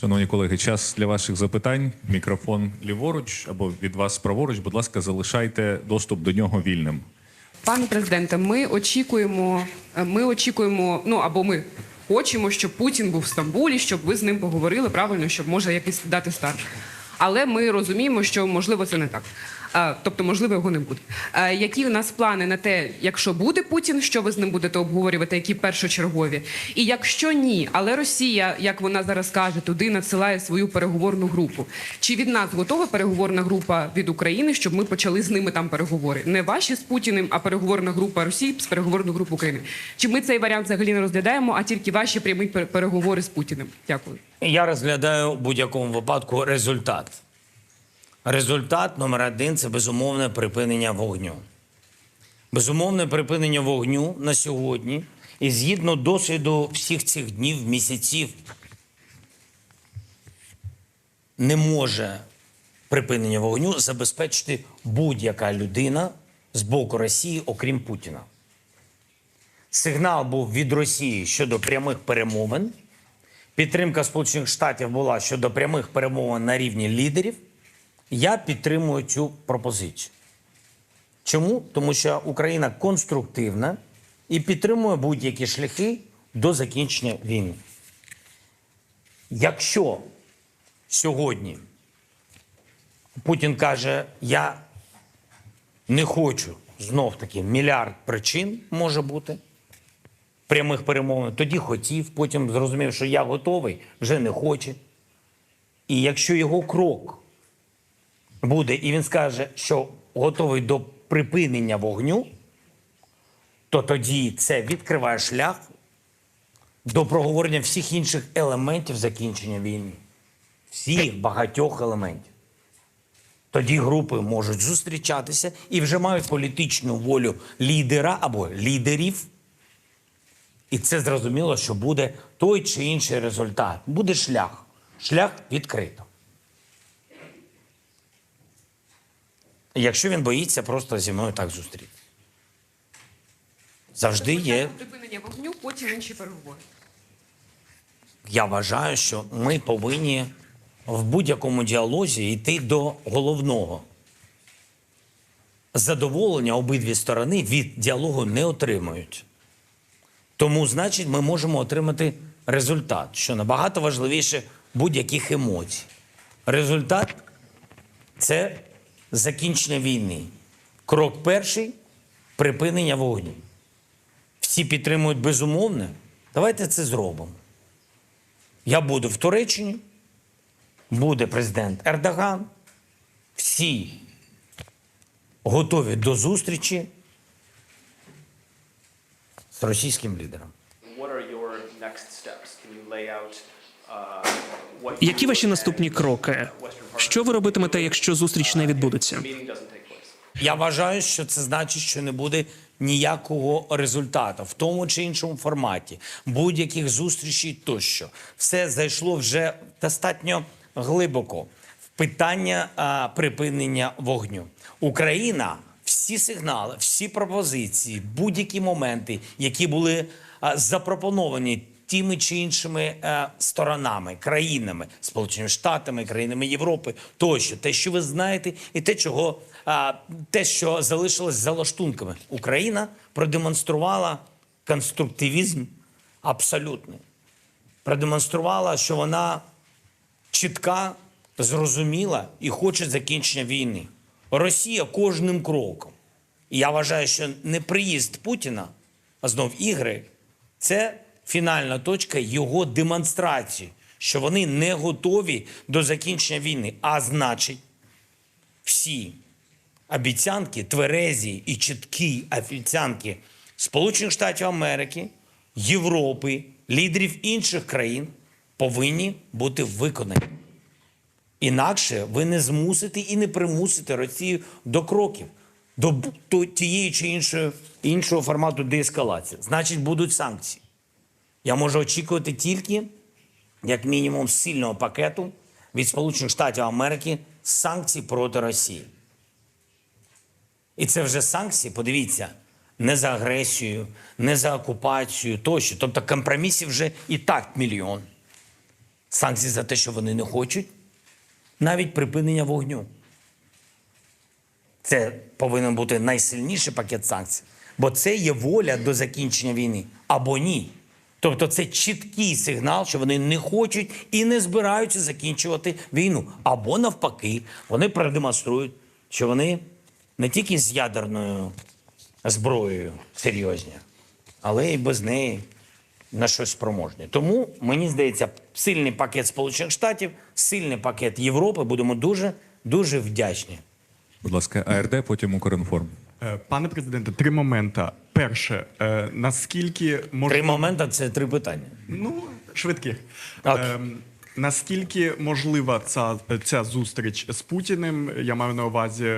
Шановні колеги, час для ваших запитань. Мікрофон ліворуч або від вас праворуч. Будь ласка, залишайте доступ до нього вільним. Пане президенте, ми очікуємо, або ми хочемо, щоб Путін був в Стамбулі, щоб ви з ним поговорили правильно, щоб може якийсь дати старт. Але ми розуміємо, що можливо це не так. Тобто, можливо, його не буде. Які у нас плани на те, якщо буде Путін, що ви з ним будете обговорювати, які першочергові? І якщо ні, але Росія, як вона зараз каже, туди надсилає свою переговорну групу. Чи від нас готова переговорна група від України, щоб ми почали з ними там переговори? Не ваші з Путіним, а переговорна група Росії з переговорну групу України. Чи ми цей варіант взагалі не розглядаємо, а тільки ваші прямі переговори з Путіним? Дякую. Я розглядаю в будь-якому випадку результат. Результат номер один – це безумовне припинення вогню. Безумовне припинення вогню на сьогодні і згідно досвіду всіх цих днів, місяців, не може припинення вогню забезпечити будь-яка людина з боку Росії, окрім Путіна. Сигнал був від Росії щодо прямих перемовин. Підтримка Сполучених Штатів була щодо прямих перемовин на рівні лідерів. Я підтримую цю пропозицію. Чому? Тому що Україна конструктивна і підтримує будь-які шляхи до закінчення війни. Якщо сьогодні Путін каже, я не хочу, знов-таки, мільярд причин може бути прямих перемовин, тоді хотів, потім зрозумів, що я готовий, вже не хоче. І якщо його крок буде, і він скаже, що готовий до припинення вогню, то тоді це відкриває шлях до проговорення всіх інших елементів закінчення війни. Всіх багатьох елементів. Тоді групи можуть зустрічатися і вже мають політичну волю лідера або лідерів. І це зрозуміло, що буде той чи інший результат. Буде шлях. Шлях відкрито. Якщо він боїться просто зі мною так зустрітися. Завжди є. Припинення вогню, потім інші переговори. Я вважаю, що ми повинні в будь-якому діалозі йти до головного. Задоволення обидві сторони від діалогу не отримують. Тому, значить, ми можемо отримати результат, що набагато важливіше будь-яких емоцій. Результат – це закінчення війни. Крок перший – припинення вогню. Всі підтримують безумовне. Давайте це зробимо. Я буду в Туреччині, буде президент Ердоган. Всі готові до зустрічі з російським лідером. Які ваші наступні кроки? Що ви робитимете, якщо зустріч не відбудеться? Я вважаю, що це значить, що не буде ніякого результату в тому чи іншому форматі, будь-яких зустрічей тощо. Все зайшло вже достатньо глибоко в питання припинення вогню. Україна всі сигнали, всі пропозиції, будь-які моменти, які були запропоновані тими чи іншими сторонами, країнами, Сполученими Штатами, країнами Європи, тощо. Те, що ви знаєте, і те, що залишилось за лаштунками. Україна продемонструвала конструктивізм абсолютний. Продемонструвала, що вона чітка, зрозуміла і хоче закінчення війни. Росія кожним кроком. І я вважаю, що неприїзд Путіна, а знов ігри, це фінальна точка його демонстрації, що вони не готові до закінчення війни. А значить, всі обіцянки, тверезі і чіткі обіцянки Сполучених Штатів Америки, Європи, лідерів інших країн повинні бути виконані. Інакше ви не змусите і не примусите Росію до кроків, до тієї чи іншого формату деескалації. Значить, будуть санкції. Я можу очікувати тільки, як мінімум, сильного пакету від Сполучених Штатів Америки санкцій проти Росії. І це вже санкції, подивіться, не за агресію, не за окупацію тощо. Тобто компромісів вже і так мільйон. Санкції за те, що вони не хочуть, навіть припинення вогню. Це повинен бути найсильніший пакет санкцій, бо це є воля до закінчення війни або ні. Тобто це чіткий сигнал, що вони не хочуть і не збираються закінчувати війну. Або навпаки, вони продемонструють, що вони не тільки з ядерною зброєю серйозні, але і без неї на щось спроможні. Тому, мені здається, сильний пакет Сполучених Штатів, сильний пакет Європи, будемо дуже, дуже вдячні. Будь ласка, АРД, потім Укрінформ. Пане президенте, 3 моменти. Перше, наскільки 3 можливо... моменти – це 3 питання. Ну, швидкі. Окей. Наскільки можлива ця зустріч з Путіним? Я маю на увазі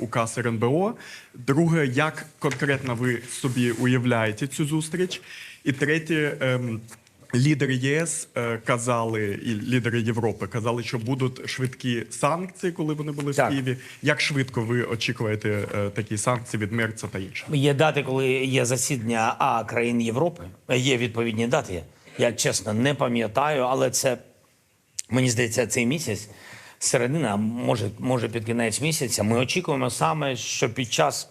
указ РНБО. Друге, як конкретно ви собі уявляєте цю зустріч? І третє, лідери ЄС казали, і лідери Європи казали, що будуть швидкі санкції, коли вони були Так. в Києві. Як швидко ви очікуєте такі санкції від Мерца та інших? Є дати, коли є засідання країн Європи. Є відповідні дати. Я чесно не пам'ятаю, але це, мені здається, цей місяць, середина, а може під кінець місяця. Ми очікуємо саме, що під час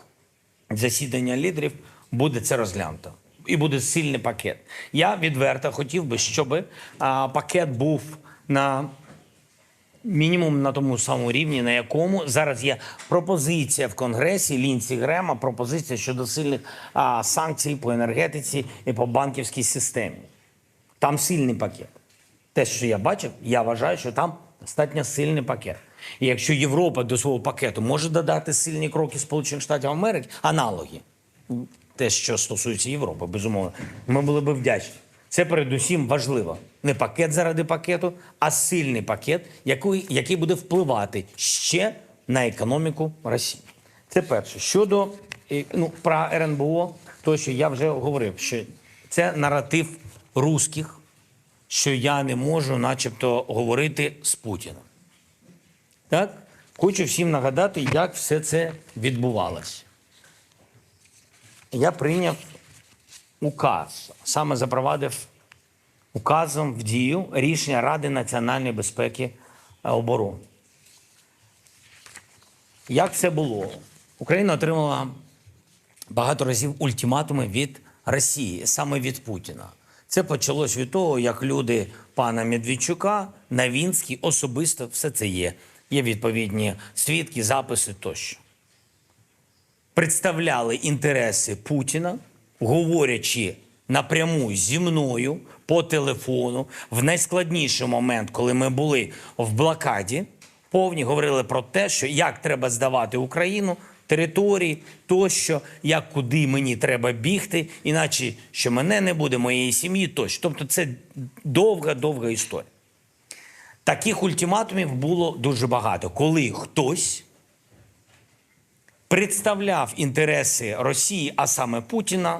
засідання лідерів буде це розглянуто. І буде сильний пакет. Я відверто хотів би, щоб пакет був на мінімум на тому самому рівні, на якому зараз є пропозиція в Конгресі Лінсі Грема, пропозиція щодо сильних санкцій по енергетиці і по банківській системі. Там сильний пакет. Те, що я бачив, я вважаю, що там достатньо сильний пакет. І якщо Європа до свого пакету може додати сильні кроки Сполучених Штатів Америки, аналоги, те, що стосується Європи, безумовно, ми були б вдячні. Це передусім важливо. Не пакет заради пакету, а сильний пакет, який буде впливати ще на економіку Росії. Це перше. Щодо про РНБО, то, що я вже говорив, що це наратив русських, що я не можу начебто говорити з Путіним. Так? Хочу всім нагадати, як все це відбувалося. Я прийняв указ, саме запровадив указом в дію рішення Ради національної безпеки і оборони. Як це було? Україна отримала багато разів ультиматуми від Росії, саме від Путіна. Це почалось від того, як люди пана Медведчука, Новинський, особисто все це є. Є відповідні свідки, записи тощо. Представляли інтереси Путіна, говорячи напряму зі мною по телефону в найскладніший момент, коли ми були в блокаді, повні говорили про те, що як треба здавати Україну, території, тощо, як куди мені треба бігти, іначе, що мене не буде, моєї сім'ї, тощо. Тобто це довга історія. Таких ультиматумів було дуже багато, коли хтось представляв інтереси Росії, а саме Путіна,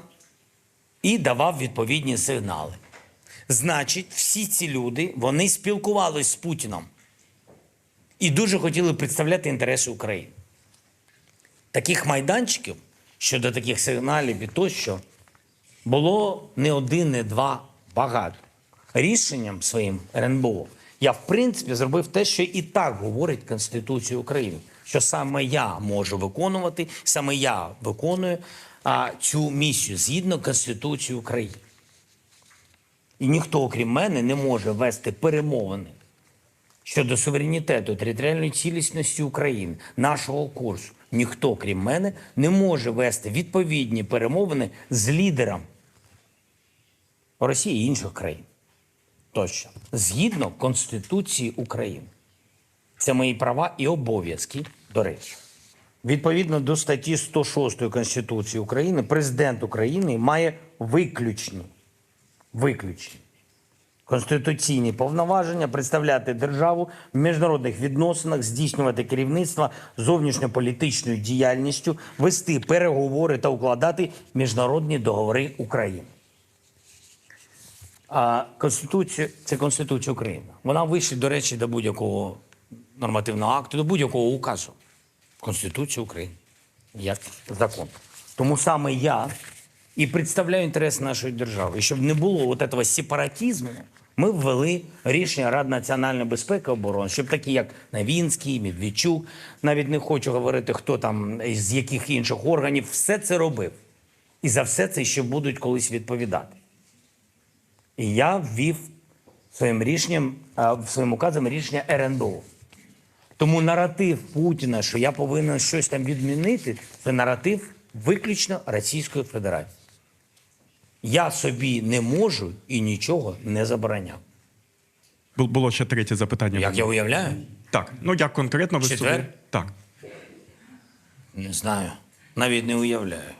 і давав відповідні сигнали. Значить, всі ці люди, вони спілкувалися з Путіном і дуже хотіли представляти інтереси України. Таких майданчиків щодо таких сигналів і тощо було не один, не два, багато. Рішенням своїм РНБО я, в принципі, зробив те, що і так говорить Конституція України, що саме я можу виконувати, саме я виконую цю місію згідно Конституції України. І ніхто, окрім мене, не може вести перемовини щодо суверенітету, територіальної цілісності України, нашого курсу. Ніхто, крім мене, не може вести відповідні перемовини з лідером Росії і інших країн. Тощо. Згідно Конституції України. Це мої права і обов'язки, до речі. Відповідно до статті 106 Конституції України, президент України має виключні конституційні повноваження представляти державу в міжнародних відносинах, здійснювати керівництво зовнішньополітичною діяльністю, вести переговори та укладати міжнародні договори України. Конституція – це Конституція України. Вона вийшла, до речі, до будь-якого нормативного акту, до будь-якого указу. Конституція України. Як закон. Тому саме я і представляю інтерес нашої держави. І щоб не було от этого сепаратизму, Ми ввели рішення Ради національної безпеки і оборони, щоб такі, як Новінський, Медведчук, навіть не хочу говорити, хто там, з яких інших органів, все це робив. І за все це ще будуть колись відповідати. І я ввів своїм рішенням, своїм указом рішення РНБО. Тому наратив Путіна, що я повинен щось там відмінити, це наратив виключно Російської Федерації. Я собі не можу і нічого не забороняв. Було ще третє запитання. Як я уявляю? Так, ну як конкретно ви Четвер? собі... Так. Не знаю. Навіть не уявляю.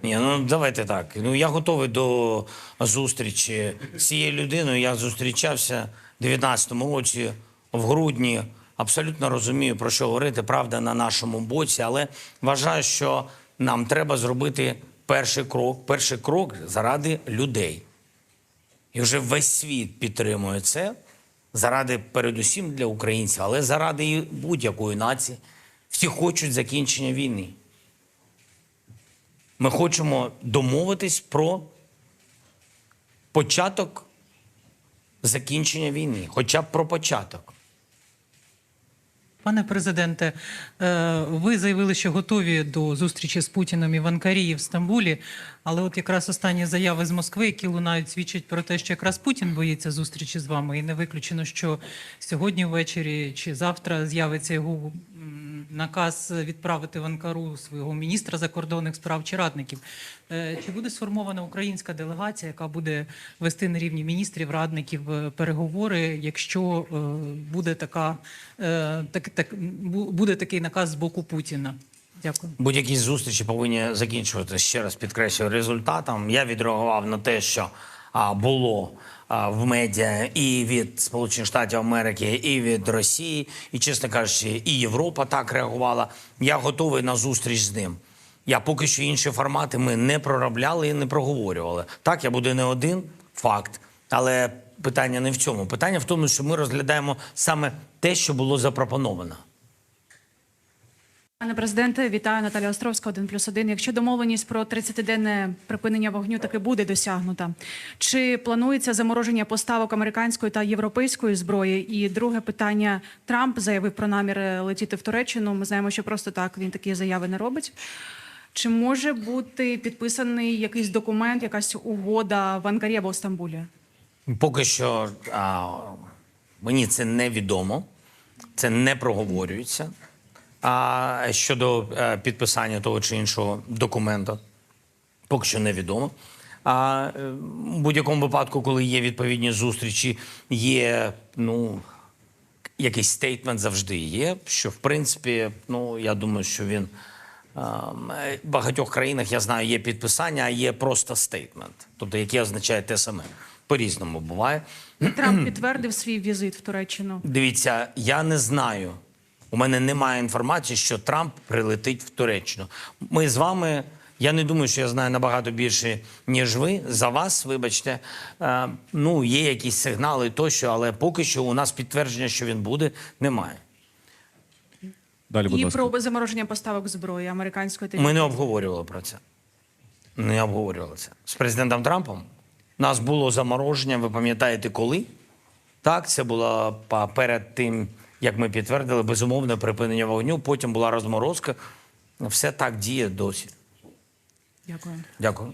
Ні, ну давайте так. Ну я готовий до зустрічі з цією людиною. Я зустрічався в 19-му році, в грудні. Абсолютно розумію, про що говорити, правда на нашому боці, але вважаю, що нам треба зробити перший крок заради людей. І вже весь світ підтримує це, заради передусім для українців, але заради і будь-якої нації. Всі хочуть закінчення війни. Ми хочемо домовитись про початок закінчення війни, хоча б про початок. Пане президенте, ви заявили, що готові до зустрічі з Путіним і в Анкарі, і в Стамбулі, але от якраз останні заяви з Москви, які лунають, свідчать про те, що якраз Путін боїться зустрічі з вами, і не виключено, що сьогодні ввечері чи завтра з'явиться його наказ відправити в Анкару свого міністра закордонних справ чи радників. Чи буде сформована українська делегація, яка буде вести на рівні міністрів, радників переговори, якщо буде буде такий наказ з боку Путіна? Дякую. Будь-які зустрічі повинні закінчуватися, ще раз підкреслюю, результатом. Я відреагував на те, що було в медіа і від Сполучених Штатів Америки, і від Росії, і, чесно кажучи, і Європа так реагувала. Я готовий на зустріч з ним. Я поки що інші формати ми не проробляли і не проговорювали. Так, я буду не один, факт. Але питання не в цьому. Питання в тому, що ми розглядаємо саме те, що було запропоновано. Пане президенте, вітаю. Наталія Островська, 1+1. Якщо домовленість про 30-денне припинення вогню таки буде досягнута, чи планується замороження поставок американської та європейської зброї? І друге питання. Трамп заявив про намір летіти в Туреччину. Ми знаємо, що просто так він такі заяви не робить. Чи може бути підписаний якийсь документ, якась угода в Анкарі або в Стамбулі? Поки що мені це невідомо, це не проговорюється. А щодо підписання того чи іншого документа, поки що невідомо. А в будь-якому випадку, коли є відповідні зустрічі, є, якийсь стейтмент завжди є, що, в принципі, я думаю, що він в багатьох країнах, я знаю, є підписання, а є просто стейтмент, тобто який означає те саме. По-різному буває. Трамп підтвердив свій візит в Туреччину. Дивіться, я не знаю. У мене немає інформації, що Трамп прилетить в Туреччину. Ми з вами, я не думаю, що я знаю набагато більше, ніж ви. За вас, вибачте, є якісь сигнали тощо, але поки що у нас підтвердження, що він буде, немає. Далі, будь І ласка. про замороження поставок зброї американської та Ми не обговорювали про це. Не обговорювали це. З президентом Трампом у нас було замороження, ви пам'ятаєте, коли? Так, це було перед тим, як ми підтвердили, безумовне припинення вогню, потім була розморозка. Все так діє досі. Дякую. Дякую.